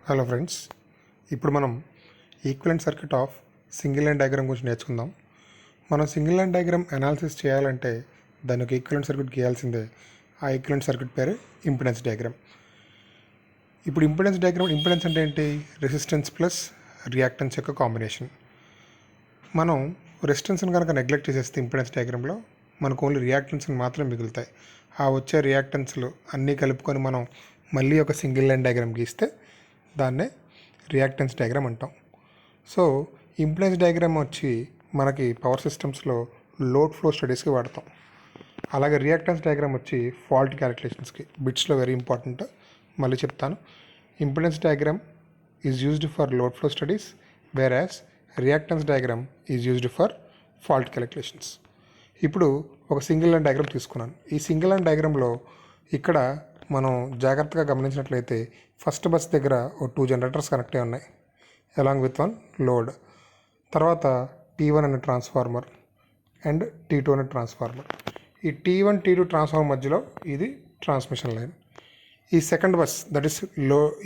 Hello friends, ఇప్పుడు మనం equivalent circuit off single line diagram గురించి నేర్చుకుందాం. మనం సింగిల్ లైన్ డయాగ్రామ్ అనాలిసిస్ చేయాలంటే దానికి ఈక్వలెంట్ సర్క్యూట్ గీయాల్సిందే. ఆ ఈక్వలెంట్ సర్క్యూట్ పేరు ఇంపిడెన్స్ డయాగ్రామ్. ఇప్పుడు ఇంపిడెన్స్ అంటే ఏంటి? రెసిస్టెన్స్ ప్లస్ రియాక్టెన్స్ యొక్క కాంబినేషన్. మనం రెసిస్టెన్స్ని కనుక నెగ్లెక్ట్ చేసేస్తే ఇంపిడెన్స్ డయాగ్రామ్లో మనకు ఓన్లీ రియాక్టెన్స్ని మాత్రమే మిగులుతాయి. ఆ వచ్చే రియాక్టెన్స్లు అన్నీ కలుపుకొని మనం మళ్ళీ ఒక సింగిల్ లైన్ డయాగ్రామ్ గీస్తే దాన్నే రియాక్టెన్స్ డయాగ్రామ్ అంటాం. సో ఇంపిడెన్స్ డయాగ్రామ్ వచ్చి మనకి పవర్ సిస్టమ్స్లో లోడ్ ఫ్లో స్టడీస్కి వాడతాం. అలాగే రియాక్టెన్స్ డయాగ్రామ్ వచ్చి ఫాల్ట్ క్యాలిక్యులేషన్స్కి, బిట్స్లో వెరీ ఇంపార్టెంట్. మళ్ళీ చెప్తాను. Impedance diagram is used for load flow studies, వేరాస్ reactance diagram is used for fault calculations. ఇప్పుడు ఒక సింగిల్ లైన్ డయాగ్రామ్ తీసుకున్నాను. ఈ సింగిల్ లైన్ డయాగ్రామ్లో ఇక్కడ మనం జాగ్రత్తగా గమనించినట్లయితే ఫస్ట్ బస్ దగ్గర ఓ 2 జనరేటర్స్ కనెక్ట్ అయి ఉన్నాయి అలాంగ్ విత్ 1 లోడ్. తర్వాత T1 అనే ట్రాన్స్ఫార్మర్ అండ్ T2 అనే ట్రాన్స్ఫార్మర్. ఈ T1 T2 ట్రాన్స్ఫార్మర్ మధ్యలో ఇది ట్రాన్స్మిషన్ లైన్. ఈ సెకండ్ బస్ దట్ ఈస్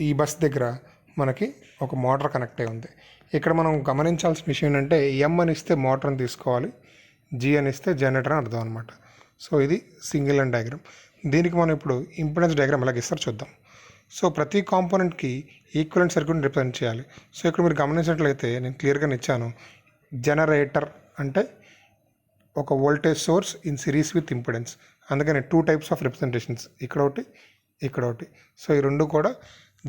ఈ బస్ దగ్గర మనకి ఒక మోటార్ కనెక్ట్ అయి ఉంది. ఇక్కడ మనం గమనించాల్సిన విషయం ఏంటంటే M అని ఇస్తే మోటార్ని తీసుకోవాలి, G అని ఇస్తే జనరేటర్ అని అర్థం అనమాట. సో ఇది సింగిల్ లైన్ డయాగ్రామ్. దీనికి మనం ఇప్పుడు ఇంపిడెన్స్ డయాగ్రామ్ ఎలా గీస్తారో చూద్దాం. సో ప్రతి కాంపోనెంట్కి ఈక్వలెంట్ సర్క్యూట్ని రిప్రజెంట్ చేయాలి. సో ఇక్కడ మీరు గమనించినట్లయితే నేను క్లియర్గా ఇచ్చాను. జనరేటర్ అంటే ఒక voltage source in series with impedance. అందుకని 2 టైప్స్ ఆఫ్ రిప్రజెంటేషన్స్, ఇక్కడ ఒకటి. సో ఈ రెండు కూడా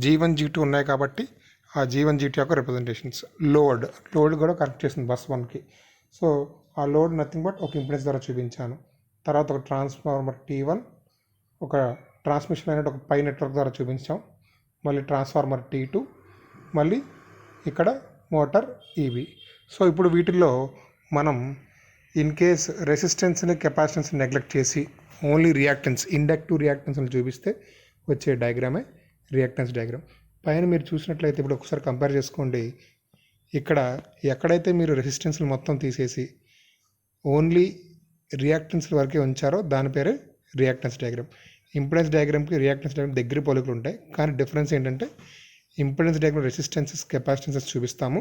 G1 G2 ఉన్నాయి కాబట్టి ఆ G1 G2 యొక్క రిప్రజెంటేషన్స్. లోడ్ కూడా కనెక్ట్ చేసింది బస్ 1కి. సో ఆ లోడ్ నథింగ్ బట్ ఒక ఇంపిడెన్స్ ద్వారా చూపించాను. తర్వాత ఒక ట్రాన్స్ఫార్మర్ T1, ఒక ట్రాన్స్మిషన్ అనేది ఒక పై నెట్వర్క్ ద్వారా చూపించాం. మళ్ళీ ట్రాన్స్ఫార్మర్ T2, మళ్ళీ ఇక్కడ మోటార్ EV. సో ఇప్పుడు వీటిల్లో మనం ఇన్ కేస్ రెసిస్టెన్స్ని కెపాసిటెన్స్ని నెగ్లెక్ట్ చేసి ఓన్లీ రియాక్టెన్స్, ఇండక్టివ్ రియాక్టెన్స్ని చూపిస్తే వచ్చే డయాగ్రామే రియాక్టెన్స్ డయాగ్రామ్. పైన మీరు చూసినట్లయితే ఇప్పుడు ఒకసారి కంపేర్ చేసుకోండి. ఇక్కడ ఎక్కడైతే మీరు రెసిస్టెన్స్ని మొత్తం తీసేసి ఓన్లీ రియాక్టెన్స్ వరకే ఉంచారో దాని పేరే రియాక్టెన్స్ డయాగ్రామ్. ఇంపిడెన్స్ డయాగ్రామ్కి రియాక్టెన్స్ డయాగ్రామ్ దగ్గర పోలికలు ఉంటాయి, కానీ డిఫరెన్స్ ఏంటంటే ఇంపిడెన్స్ డయాగ్రామ్ రెసిస్టెన్సెస్ కెపాసిటెన్సెస్ చూపిస్తాము,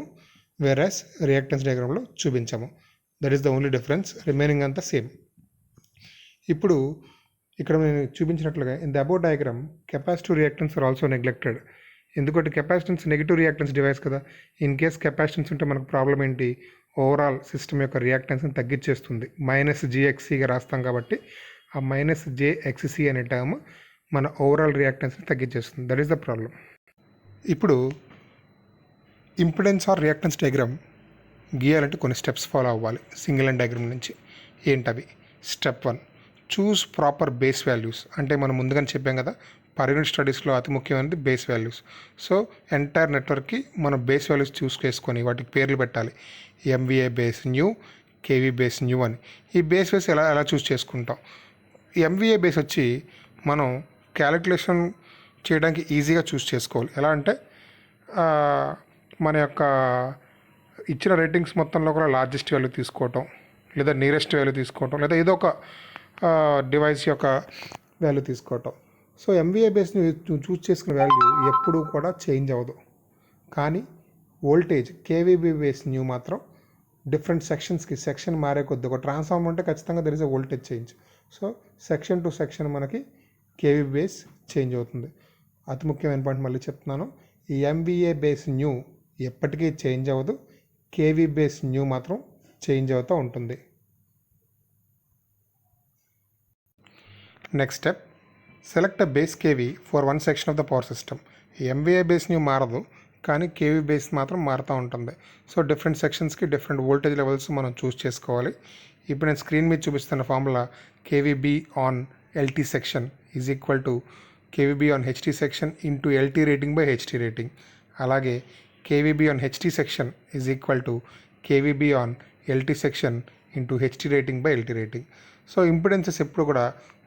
వేరాస్ రియాక్టెన్స్ డయాగ్రామ్లో చూపించాము. That is the only difference. Remaining అంతా సేమ్. ఇప్పుడు ఇక్కడ నేను చూపించినట్లుగా in the above diagram capacitive reactance are also neglected. ఎందుకంటే కెపాసిటెన్స్ నెగిటివ్ రియాక్టెన్స్ డివైస్ కదా. ఇన్ కేస్ కెపాసిటెన్స్ ఉంటే మనకు ప్రాబ్లం ఏంటి? ఓవరాల్ సిస్టమ్ యొక్క రియాక్టెన్స్ని తగ్గించేస్తుంది. -GXCగా రాస్తాం కాబట్టి ఆ -JXC అనే టర్మ్ మన ఓవరాల్ రియాక్టెన్స్ని తగ్గించేస్తుంది. That is the problem. ఇప్పుడు ఇంపిడెన్స్ ఆర్ రియాక్టెన్స్ డయాగ్రామ్ గీయాలంటే కొన్ని స్టెప్స్ ఫాలో అవ్వాలి సింగిల్ లైన్ డయాగ్రామ్ నుంచి. ఏంటవి? Step 1, choose proper base values. అంటే మనం ముందుగానే చెప్పాం కదా, పర్ యూనిట్ స్టడీస్లో అతి ముఖ్యమైనది బేస్ వాల్యూస్. సో ఎంటైర్ నెట్వర్క్కి మనం బేస్ వాల్యూస్ చూస్ చేసుకొని వాటికి పేర్లు పెట్టాలి. MVA base new, KV base new అని. ఈ బేస్ వేస్ ఎలా చూస్ చేసుకుంటాం? MVA బేస్ వచ్చి మనం క్యాలిక్యులేషన్ చేయడానికి ఈజీగా చూస్ చేసుకోవాలి. ఎలా అంటే మన యొక్క ఇచ్చిన రేటింగ్స్ మొత్తంలో కూడా లార్జెస్ట్ వాల్యూ తీసుకోవటం, లేదా నియరెస్ట్ వాల్యూ తీసుకోవటం, లేదా ఏదో ఒక డివైస్ యొక్క వాల్యూ తీసుకోవటం. సో MVA బేస్ని చూస్ చేసుకున్న వాల్యూ ఎప్పుడూ కూడా చేంజ్ అవ్వదు. కానీ వోల్టేజ్ KVB బేస్ న్యూ మాత్రం డిఫరెంట్ సెక్షన్స్కి, సెక్షన్ మారే కొద్ది, ఒక ట్రాన్స్ఫార్మర్ ఉంటే ఖచ్చితంగా there is a voltage change. So section to section మనకి KVB బేస్ చేంజ్ అవుతుంది. అతి ముఖ్యమైన పాయింట్ మళ్ళీ చెప్తున్నాను. ఈ MVA బేస్ న్యూ ఎప్పటికీ చేంజ్ అవ్వదు. KV బేస్ న్యూ మాత్రం చేంజ్ అవుతూ ఉంటుంది. Next step, select a base KV for one section of the power system. MVA base new మారదు, కానీ KV బేస్ మాత్రం మారుతూ ఉంటుంది. సో డిఫరెంట్ సెక్షన్స్కి డిఫరెంట్ వోల్టేజ్ లెవెల్స్ మనం చూస్ చేసుకోవాలి. ఇప్పుడు నేను స్క్రీన్ మీద చూపిస్తున్న formula KVB on LT section is equal to KVB on HT section into LT rating by HT rating. అలాగే KVB on HT section is equal to KVB on LT section into HT rating by LT rating. So impedances ఎప్పుడు కూడా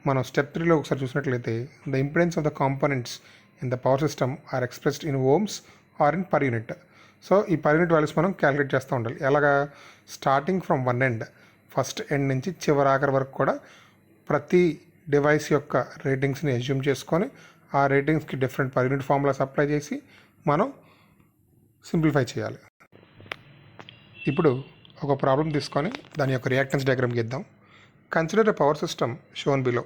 మనం step 3లో ఒకసారి చూసినట్లయితే the impedance of the components in the power system are expressed in ohms or in per unit. So ఈ per unit values మనం calculate చేస్తూ ఉండాలి. ఎలాగా? Starting from one end, first end నుంచి చివరి వరకు కూడా ప్రతి డివైస్ యొక్క రేటింగ్స్ని అజ్యూమ్ చేసుకొని ఆ రేటింగ్స్కి different per unit formulas apply చేసి మనం సింప్లిఫై చేయాలి. ఇప్పుడు ఒక ప్రాబ్లం తీసుకొని దాని యొక్క రియాక్టెన్స్ డయాగ్రామ్ గీద్దాం. Consider a power system shown below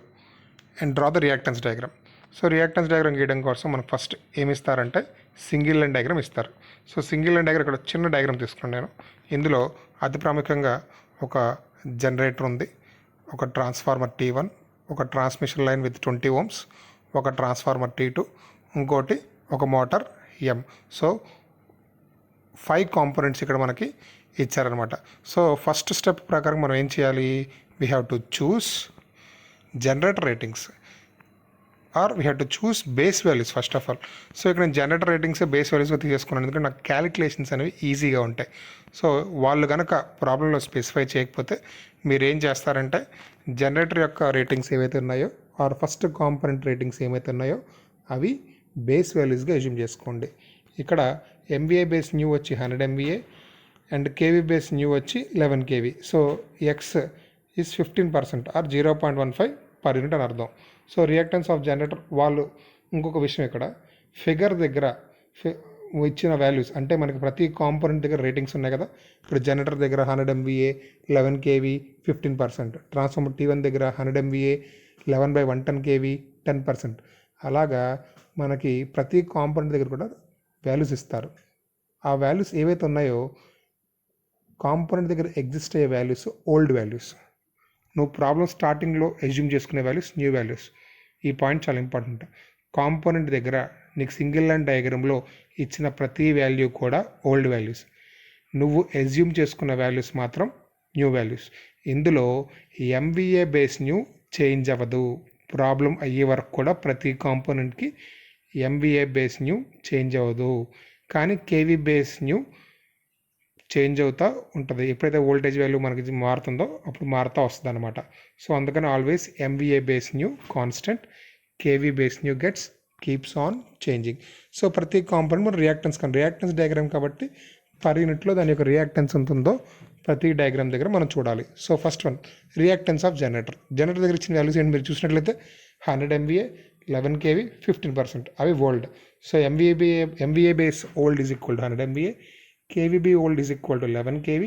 and draw the reactance diagram. So reactance diagram గీయడం కోసం మనకు ఫస్ట్ ఏమి ఇస్తారంటే సింగిల్ లైన్ డయాగ్రామ్ ఇస్తారు. సో సింగిల్ లైన్ డయాగ్రామ్ ఇక్కడ చిన్న డయాగ్రామ్ తీసుకున్నాను నేను. ఇందులో అతి ప్రాముఖ్యంగా ఒక జనరేటర్ ఉంది, ఒక ట్రాన్స్ఫార్మర్ T1, ఒక ట్రాన్స్మిషన్ లైన్ విత్ 20 ohms, ఒక ట్రాన్స్ఫార్మర్ T2, ఇంకోటి ఒక మోటార్ M. సో 5 కాంపోనెంట్స్ ఇక్కడ మనకి ఇచ్చారనమాట. సో ఫస్ట్ స్టెప్ ప్రకారం మనం ఏం చేయాలి, we have to choose generator ratings or we have to choose base values first of all. So ఇక్కడ నేను జనరేటర్ రేటింగ్స్ బేస్ వాల్యూస్గా తీసుకున్నాను, ఎందుకంటే నాకు క్యాలిక్యులేషన్స్ అనేవి ఈజీగా ఉంటాయి. సో వాళ్ళు కనుక ప్రాబ్లంలో స్పెసిఫై చేయకపోతే మీరు ఏం చేస్తారంటే జనరేటర్ యొక్క రేటింగ్స్ ఏవైతే ఉన్నాయో ఆర్ ఫస్ట్ కాంపోనెంట్ రేటింగ్స్ ఏమైతే ఉన్నాయో అవి బేస్ వాల్యూస్గా అజ్యూమ్ చేసుకోండి. ఇక్కడ MVA బేస్ న్యూ వచ్చి 100 MVA and KV base new వచ్చి 11 KV. So X is 15% or 0.15 per unit అని అర్థం. సో రియాక్టెన్స్ ఆఫ్ జనరేటర్ వాళ్ళు ఇంకొక విషయం ఇక్కడ ఫిగర్ దగ్గర ఇచ్చిన వాల్యూస్ అంటే మనకి ప్రతి కాంపోనెంట్ దగ్గర రేటింగ్స్ ఉన్నాయి కదా. ఇప్పుడు జనరేటర్ దగ్గర 100 MVA 11 KV 15%, ట్రాన్స్ఫార్మర్ T1 దగ్గర 100 MVA 11/110 KV 10%. అలాగా మనకి ప్రతి కాంపోనెంట్ దగ్గర కూడా వాల్యూస్ ఇస్తారు. ఆ వాల్యూస్ ఏవైతే ఉన్నాయో కాంపోనెంట్ దగ్గర ఎగ్జిస్ట్ అయ్యే వాల్యూస్ ఓల్డ్ వాల్యూస్, నువ్వు ప్రాబ్లం స్టార్టింగ్లో అజ్యూమ్ చేసుకునే వాల్యూస్ న్యూ వాల్యూస్. ఈ పాయింట్ చాలా ఇంపార్టెంట్. కాంపోనెంట్ దగ్గర నీకు సింగిల్ లైన్ డయాగ్రామ్లో ఇచ్చిన ప్రతి వాల్యూ కూడా ఓల్డ్ వాల్యూస్, నువ్వు అజ్యూమ్ చేసుకున్న వాల్యూస్ మాత్రం న్యూ వాల్యూస్. ఇందులో MVA బేస్ న్యూ చేంజ్ అవ్వదు. ప్రాబ్లం అయ్యే వరకు కూడా ప్రతి కాంపోనెంట్కి MVA బేస్ న్యూ చేంజ్ అవ్వదు, కానీ KV బేస్ న్యూ చేంజ్ అవుతూ ఉంటుంది. ఎప్పుడైతే వోల్టేజ్ వాల్యూ మనకి మారుతుందో అప్పుడు మారుతూ వస్తుంది అనమాట. సో అందుకని always MVA base new constant, KV base new gets keeps on changing. So ప్రతి కాంపోనెంట్ మనం రియాక్టెన్స్ డయాగ్రామ్ కాబట్టి పర్ యూనిట్లో దాని యొక్క రియాక్టెన్స్ ఎంత ఉందో ప్రతి డయాగ్రామ్ దగ్గర మనం చూడాలి. So first one reactance of generator దగ్గర ఇచ్చిన వాల్యూస్ ఏంటి మీరు చూసినట్లయితే 100 MVA 11 KV 15%, అవి old. So MVA base old is equal to 100 MVA, KVB old is equal to 11 KV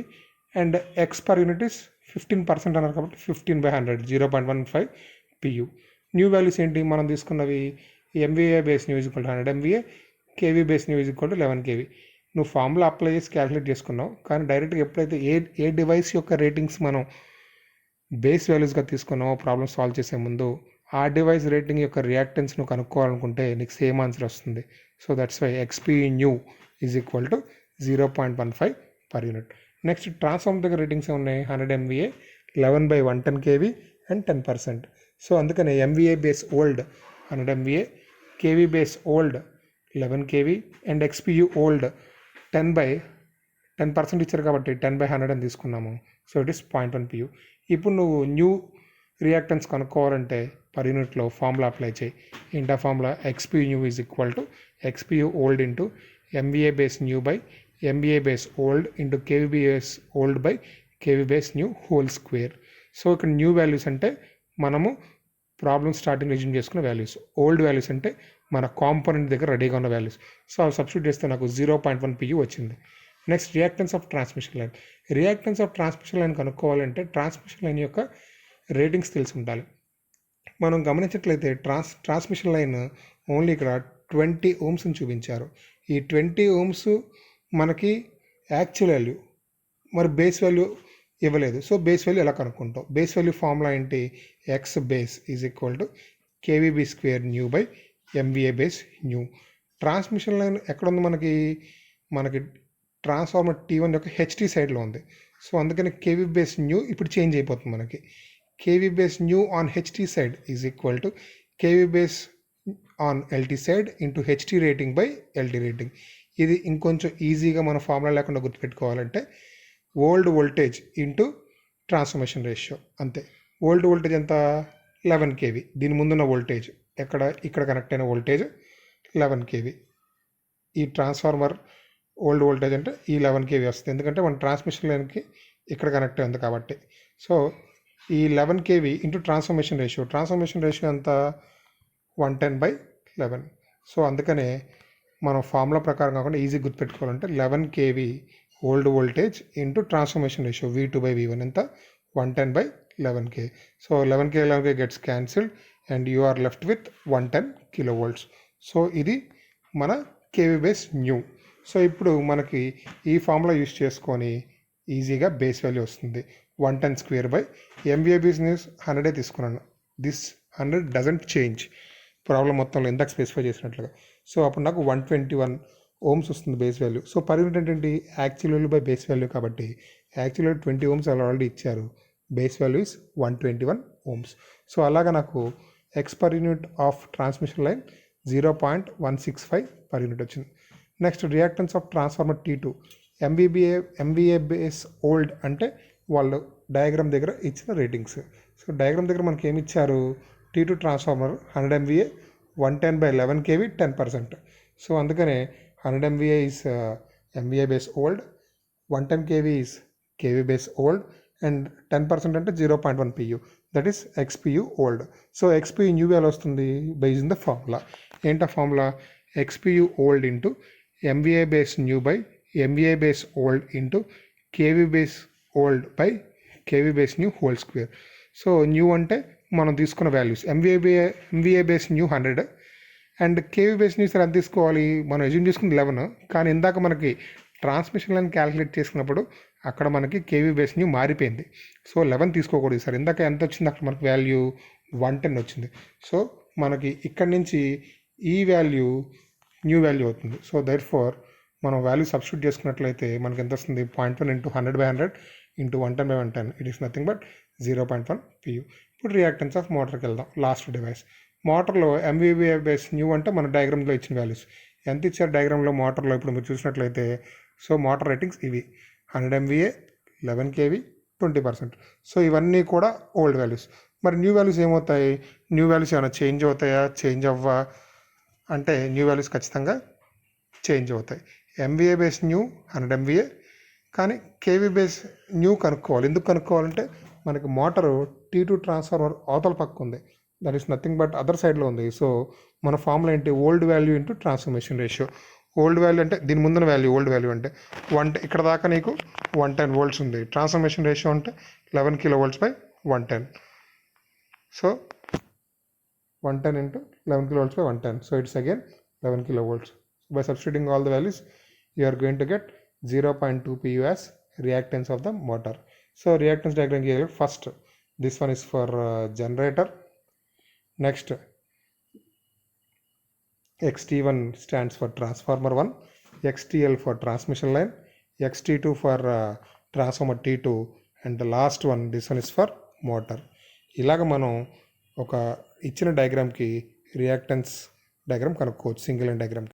and X per unit is 15% అన్నారు కాబట్టి 15/100 0.15 PU. న్యూ వాల్యూస్ ఏంటి మనం తీసుకున్నవి, MVA base new is equal to 100 MVA, KV base new is equal to 11 KV. నువ్వు formula apply చేసి calculate చేసుకున్నావు, కానీ డైరెక్ట్గా ఎప్పుడైతే ఏ డివైస్ యొక్క రేటింగ్స్ మనం బేస్ వాల్యూస్గా తీసుకున్నామో ప్రాబ్లమ్ సాల్వ్ చేసే ముందు ఆ డివైస్ రేటింగ్ యొక్క రియాక్టెన్స్ నువ్వు కనుక్కోవాలనుకుంటే నీకు సేమ్ ఆన్సర్ వస్తుంది. So that's why XP new is equal to 0.15 per unit. Next transformer దగ్గర రేటింగ్స్ ఉన్నాయి 100 MVA 11/110 KV అండ్ 10%. సో అందుకనే MVA base old 100 MVA, KV base old 11 KV and XPU old 10% ఇచ్చారు కాబట్టి 10/100 అని తీసుకున్నాము. So it is 0.1 PU. ఇప్పుడు నువ్వు new reactance కనుక్కోవాలంటే పర్ యూనిట్లో ఫార్ములా అప్లై చేయి. ఏంటా formula, XPU new is equal to XPU old into MVA base new by MVA base old into KV base old by KV base new whole square. So ఇక్కడ new values అంటే మనము problem starting assume చేసుకున్న values, old values అంటే మన component దగ్గర రెడీగా ఉన్న values. So అవి సబ్స్టిట్యూట్ చేస్తే నాకు 0.1 PU వచ్చింది. Next reactance of transmission line. Reactance of transmission line కనుక్కోవాలంటే ట్రాన్స్మిషన్ లైన్ యొక్క రేటింగ్స్ తెలిసి ఉండాలి. మనం గమనించినట్లయితే ట్రాన్స్మిషన్ లైన్ ఓన్లీ ఇక్కడ 20 ohms అని చూపించారు. ఈ 20 ohms మనకి యాక్చువల్ వాల్యూ, మరి బేస్ వాల్యూ ఇవ్వలేదు. సో బేస్ వాల్యూ ఎలా కనుక్కుంటాం, బేస్ వాల్యూ ఫార్ములా ఏంటి, X base is equal to KVB square new by MVA base new. Transmission line ఎక్కడుంది మనకి ట్రాన్స్ఫార్మర్ T1 యొక్క HT సైడ్లో ఉంది. సో అందుకని KV బేస్ న్యూ ఇప్పుడు చేంజ్ అయిపోతుంది. మనకి KV base new on HT side is equal to KV base on LT side into HT rating by LT rating. ఇది ఇంకొంచెం ఈజీగా మన ఫార్ములా లేకుండా గుర్తుపెట్టుకోవాలంటే old voltage into transformation ratio అంతే. ఓల్డ్ వోల్టేజ్ ఎంత 11 KV, దీని ముందున్న వోల్టేజ్ ఇక్కడ కనెక్ట్ అయిన వోల్టేజ్ 11 KV. ఈ ట్రాన్స్ఫార్మర్ ఓల్డ్ వోల్టేజ్ అంటే ఈ 11 KV వస్తుంది, ఎందుకంటే మన ట్రాన్స్మిషన్ లైన్కి ఇక్కడ కనెక్ట్ అయింది కాబట్టి. సో ఈ 11 KV ఇంటూ ట్రాన్స్ఫర్మేషన్ రేషియో ఎంత 110/11. సో అందుకనే మనం ఫార్ములా ప్రకారం కాకుండా ఈజీ గుర్తుపెట్టుకోవాలంటే 11 kV old voltage into transformation ratio V2/V1 ఎంత 110/11K. So 11K gets cancelled and you are left with 110 kV. So ఇది మన కేవీ బేస్ న్యూ. సో ఇప్పుడు మనకి ఈ ఫార్ములా యూస్ చేసుకొని ఈజీగా బేస్ వాల్యూ వస్తుంది 110² బిజినెస్ 100 తీసుకున్నాను. దిస్ 100 డజంట్ చేంజ్ ప్రాబ్లం మొత్తంలో ఇందాక స్పెసిఫై చేసినట్లుగా. సో అప్పుడు నాకు 121 ohms వస్తుంది base value. So per unit ఏంటంటే actual value by base value కాబట్టి యాక్చువల్ వాల్యూ 20 ohms ఆల్రెడీ ఇచ్చారు, base value is 121 ohms. So అలాగా నాకు X per unit of transmission line 0.165 per unit వచ్చింది. Next reactance of transformer T2 MVA base old అంటే వాళ్ళు diagram దగ్గర ఇచ్చిన ratings. So diagram దగ్గర మనకి ఏమి ఇచ్చారు, T2 transformer 100 MVA 110/11 kV 10%. So అందుకనే 100 MVA is MVA base old, 110 kV is kV base old and 10% అంటే 0.1 pu, that is XPU old. So XPU new value వస్తుంది బేస్ ఇన్ ద ఫార్ములా. ఏంటా formula, XPU old into MVA base new by MVA base old into KV base old by KV base new whole square. So new అంటే మనం తీసుకున్న values MVA base new 100 and KV base news ఎంత తీసుకోవాలి, మనం assume చేసుకుంది 11, కానీ ఇందాక మనకి ట్రాన్స్మిషన్ లైన్ క్యాలిక్యులేట్ చేసుకున్నప్పుడు అక్కడ మనకి కేవీ బేస్ న్యూ మారిపోయింది. సో 11 తీసుకోకూడదు సార్, ఇందాక ఎంత వచ్చింది అక్కడ మనకి వాల్యూ 110 వచ్చింది. సో మనకి ఇక్కడి నుంచి ఈ వాల్యూ న్యూ వాల్యూ అవుతుంది. సో దట్ ఫోర్ మనం వాల్యూ సబ్స్టిట్యూట్ చేసుకున్నట్లయితే మనకి ఎంత వస్తుంది, 0.1 into 100/100 into 110/110, it is nothing but 0.1 pu. ఇప్పుడు రియాక్టెన్స్ ఆఫ్ మోటార్కి వెళ్దాం, లాస్ట్ డివైస్. మోటార్లో MVA బేస్ న్యూ అంటే మన డయాగ్రామ్లో ఇచ్చిన వాల్యూస్ ఎంత ఇచ్చారు డయాగ్రామ్లో మోటార్లో ఇప్పుడు మీరు చూసినట్లయితే. సో మోటార్ రేటింగ్స్ ఇవి 100 MVA 11 kV 20%. సో ఇవన్నీ కూడా ఓల్డ్ వాల్యూస్. మరి న్యూ వాల్యూస్ ఏమవుతాయి, న్యూ వాల్యూస్ ఏమైనా చేంజ్ అవుతాయా, చేంజ్ అవ్వా అంటే న్యూ వాల్యూస్ ఖచ్చితంగా చేంజ్ అవుతాయి. MVA బేస్ న్యూ 100 MVA, కానీ కేవీ బేస్ న్యూ కనుక్కోవాలి. ఎందుకు కనుక్కోవాలంటే మనకి మోటారు T2 ట్రాన్స్ఫార్మర్ అవతల పక్క ఉంది, that is nothing but other సైడ్లో ఉంది. సో మన ఫార్ములా ఏంటి, old value into transformation ratio. Old value అంటే దీని ముందున వాల్యూ, ఓల్డ్ వాల్యూ అంటే ఇక్కడ దాకా నీకు 110 volts ఉంది, ట్రాన్స్ఫర్మేషన్ రేషియో అంటే 11 kV/110. So 110 into 11 kV/110, so it's again 11 kV. By substituting all the values you are going to get 0.2 pu as reactance of the motor. So reactance diagram here, first this one is for generator, next XT1 stands for transformer 1, XTL for transmission line, XT2 for transformer T2, and the last one, this one is for motor. ఇలాగ మనం ఒక ఇచ్చిన డయాగ్రామ్కి reactance diagram కనుక్కోవచ్చు single line diagram.